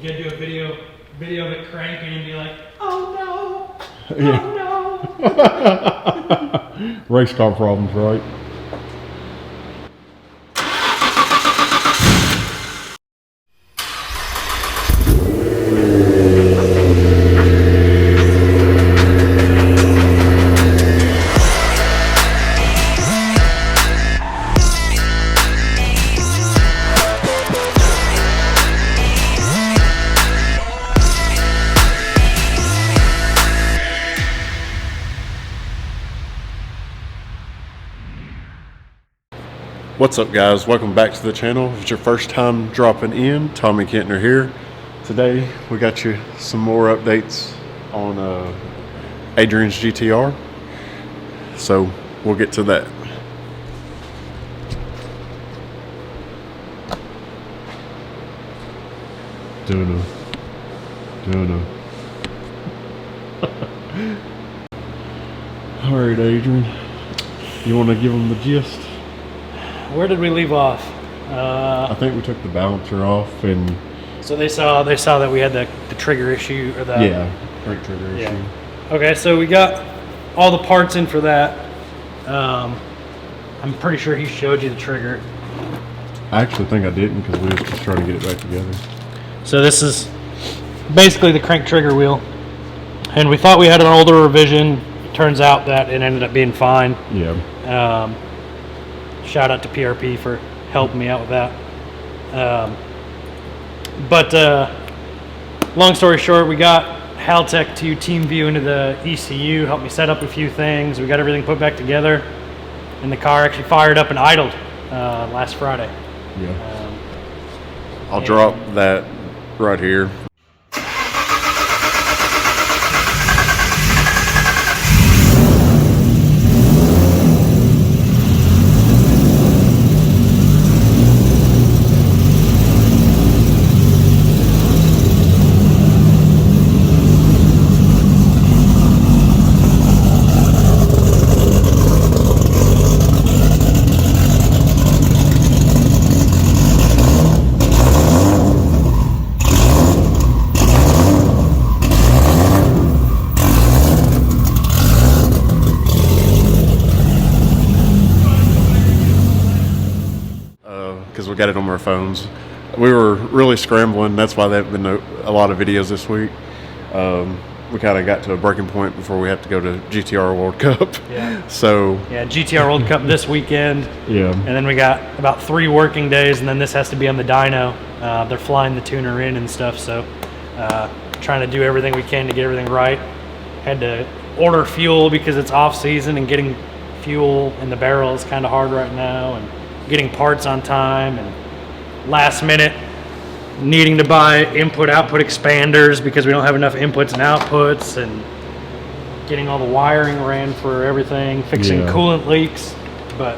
You gotta do a video of it cranking and be like, oh no, oh no. Race car problems, right? What's up, guys? Welcome back to the channel. If it's your first time dropping in, Tommy Kentner here. Today we got you some more updates on Adrian's GT-R, so we'll get to that. Doing All right, Adrian, you want to give them the gist? Where did we leave off? I think we took the balancer off, and so they saw that we had the trigger issue, or the crank trigger issue. Okay, so we got all the parts in for that. I'm pretty sure he showed you the trigger. I actually think I didn't, because we were just trying to get it back together. So this is basically the crank trigger wheel, and we thought we had an older revision. Turns out that it ended up being fine. Yeah. Shout out to PRP for helping me out with that. Long story short, we got Haltech to team view into the ECU, helped me set up a few things. We got everything put back together, and the car actually fired up and idled last Friday. Yeah. I'll drop that right here. Because we got it on our phones. We were really scrambling. That's why there have been a lot of videos this week. We kind of got to a breaking point before we have to go to GTR World Cup. Yeah. So yeah, GTR World Cup this weekend. Yeah. And then we got about 3 working days, and then this has to be on the dyno. They're flying the tuner in and stuff, so trying to do everything we can to get everything right. Had to order fuel because it's off season, and getting fuel in the barrel is kind of hard right now, and getting parts on time, and last minute needing to buy input-output expanders because we don't have enough inputs and outputs, and getting all the wiring ran for everything, fixing coolant leaks. But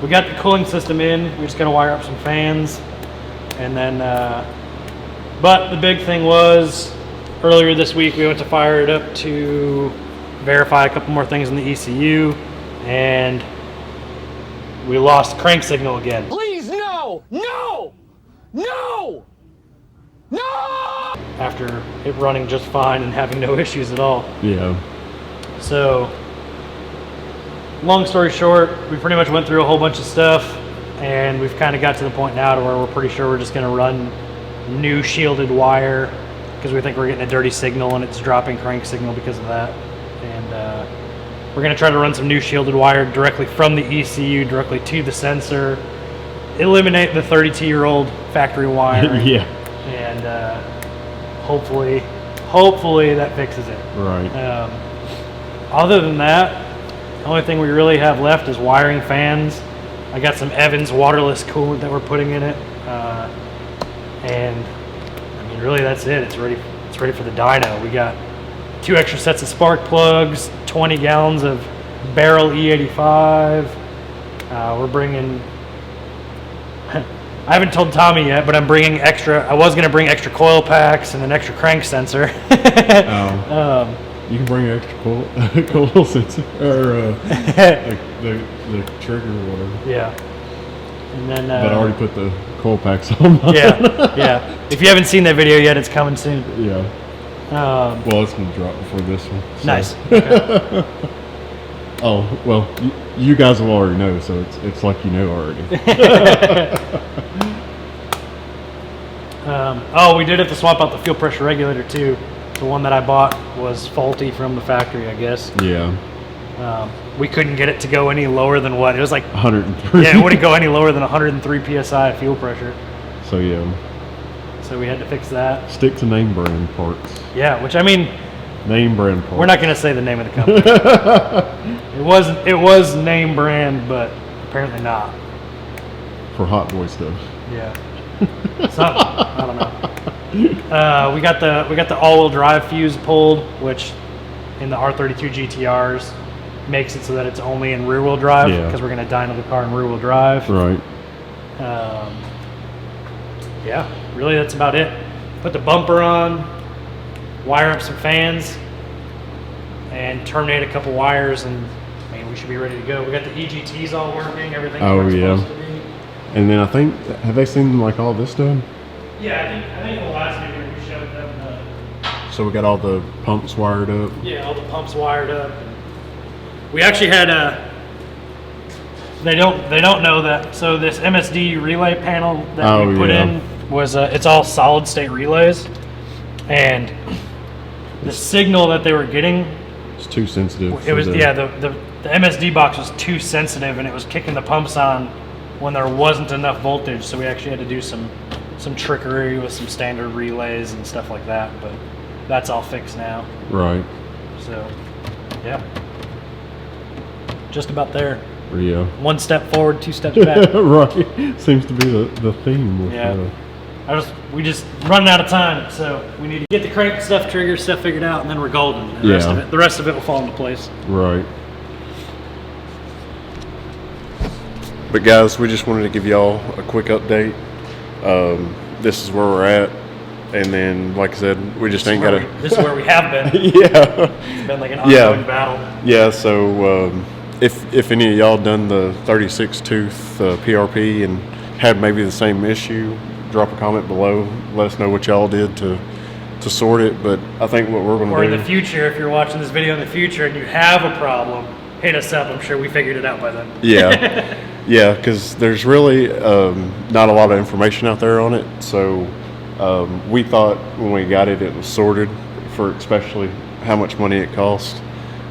we got the cooling system in. We just got to wire up some fans, and then but the big thing was earlier this week we went to fire it up to verify a couple more things in the ECU, and we lost crank signal again. Please, no! No! No! No! After it running just fine and having no issues at all. Yeah. So, long story short, we pretty much went through a whole bunch of stuff, and we've kind of got to the point now to where we're pretty sure we're just going to run new shielded wire, because we think we're getting a dirty signal and it's dropping crank signal because of that. And we're going to try to run some new shielded wire directly from the ECU directly to the sensor, eliminate the 32-year-old factory wire. Yeah. And hopefully that fixes it. Right. Other than that, the only thing we really have left is wiring fans. I got some Evans waterless coolant that we're putting in it, and I mean, really that's it. It's ready for the dyno. We got 2 extra sets of spark plugs, 20 gallons of barrel E85. We're bringing, I haven't told Tommy yet, but I'm bringing I was going to bring extra coil packs and an extra crank sensor. You can bring an extra coil sensor, or like the trigger or whatever. Yeah. And then, but I already put the coil packs on. yeah. If you haven't seen that video yet, it's coming soon. Yeah. Well, it's gonna drop before this one. So. Nice. Okay. Oh well, you guys will already know, so it's like you know already. Oh, we did have to swap out the fuel pressure regulator too. The one that I bought was faulty from the factory, I guess. Yeah. We couldn't get it to go any lower than what? It was like 103. Yeah, it wouldn't go any lower than 103 psi of fuel pressure. So yeah. So we had to fix that. Stick to name brand parts. Yeah, which I mean, name brand parts. We're not going to say the name of the company. It was name brand, but apparently not. For Hot Boy stuff. Yeah. Something. I don't know. We got the all-wheel drive fuse pulled, which in the R32 GTRs makes it so that it's only in rear-wheel drive because we're going to dyno the car in rear-wheel drive. Right. Yeah, really that's about it. Put the bumper on, wire up some fans, and terminate a couple wires, and I mean we should be ready to go. We got the EGTs all working, everything's where it's supposed to be. And then I think, have they seen like all this done? Yeah, I think the last video we showed them. So we got all the pumps wired up. Yeah, all the pumps wired up. We actually had They don't know that. So this MSD relay panel that we put in was it's all solid state relays, and the signal that they were getting, it's too sensitive. It was the MSD box was too sensitive, and it was kicking the pumps on when there wasn't enough voltage. So we actually had to do some trickery with some standard relays and stuff like that. But that's all fixed now. Right. So yeah, just about there. Yeah. One step forward, two steps back. Right. Seems to be the theme. With, we just running out of time, so we need to get the crank stuff, trigger stuff figured out, and then we're golden. And the rest of it will fall into place. Right. But guys, we just wanted to give y'all a quick update. This is where we're at, and then, like I said, we just ain't got to. This is where we have been. Yeah. It's been like an ongoing battle. Yeah. So if any of y'all done the 36 tooth PRP and had maybe the same issue, drop a comment below. Let us know what y'all did to sort it. But I think what we're going to do. Or in the future, if you're watching this video in the future and you have a problem, hit us up. I'm sure we figured it out by then. Yeah. Yeah, because there's really not a lot of information out there on it. So we thought when we got it, it was sorted for especially how much money it cost.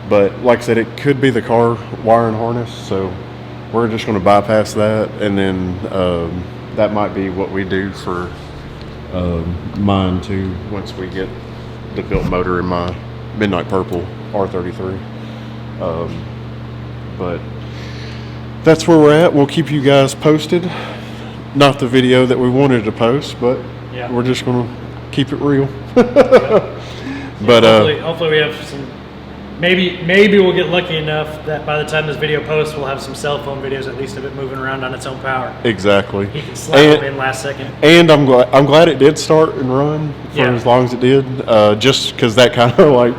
But like I said, it could be the car wire and harness. So we're just going to bypass that. And then that might be what we do for mine too, once we get the built motor in my Midnight Purple R33. But that's where we're at. We'll keep you guys posted. Not the video that we wanted to post, but we're just going to keep it real. But hopefully we have some. Maybe we'll get lucky enough that by the time this video posts, we'll have some cell phone videos at least of it moving around on its own power. Exactly. He can slap it in last second. And I'm glad it did start and run for as long as it did. Just because that kind of like,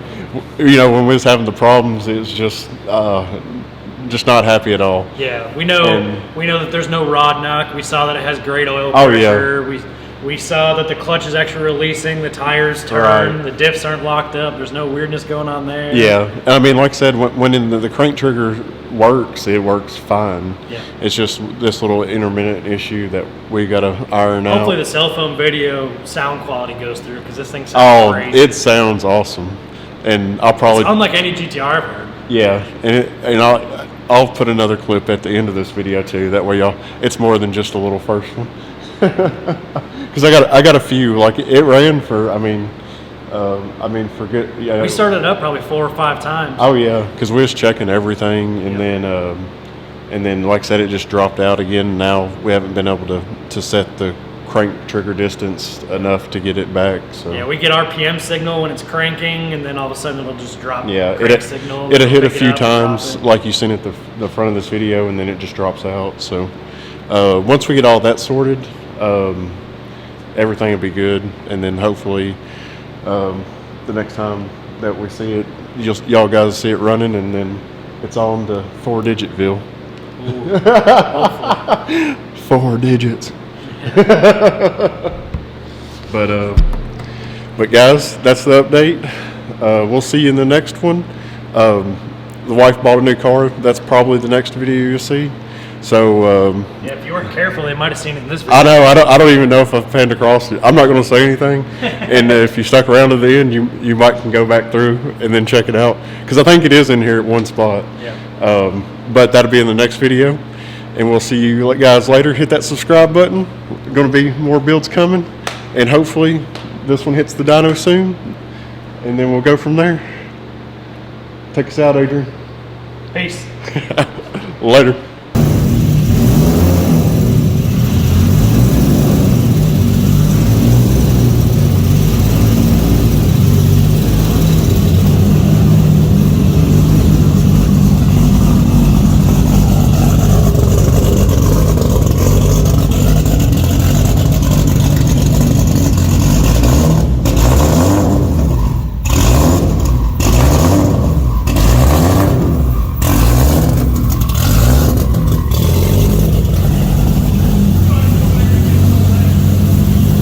when we was having the problems, it's just not happy at all. Yeah, we know that there's no rod knock. We saw that it has great oil pressure. Oh, yeah. We saw that the clutch is actually releasing, the tires turn, the diffs aren't locked up, there's no weirdness going on there. Yeah, I mean, like I said, when the crank trigger works, it works fine. Yeah. It's just this little intermittent issue that we got to iron out. Hopefully the cell phone video sound quality goes through, because this thing sounds great. It sounds awesome. And I'll probably... It's unlike any GTR I've heard. Yeah, and I'll put another clip at the end of this video too. That way, it's more than just a little first one. Because I got a few. Like it ran for. For good. Yeah. We started it up probably 4 or 5 times. Oh yeah, because we was checking everything, and then like I said, it just dropped out again. Now we haven't been able to set the crank trigger distance enough to get it back. So yeah, we get RPM signal when it's cranking, and then all of a sudden it'll just drop. Yeah, signal. It'll hit a few times, like you seen at the front of this video, and then it just drops out. So once we get all that sorted, everything will be good, and then hopefully the next time that we see it, y'all guys see it running, and then it's on to 4-digit-ville. 4 digits. But guys, that's the update. We'll see you in the next one. The wife bought a new car. That's probably the next video you'll see. So Yeah, if you weren't careful, they might have seen it in this video. I know. I don't even know if I've panned across it. I'm not going to say anything. And if you stuck around to the end, you might can go back through and then check it out, because I think it is in here at one spot. Yeah. But that'll be in the next video, and we'll see you guys later. Hit that subscribe button. Going to be more builds coming, and hopefully this one hits the dyno soon, and then we'll go from there. Take us out, Adrian. Peace. Later.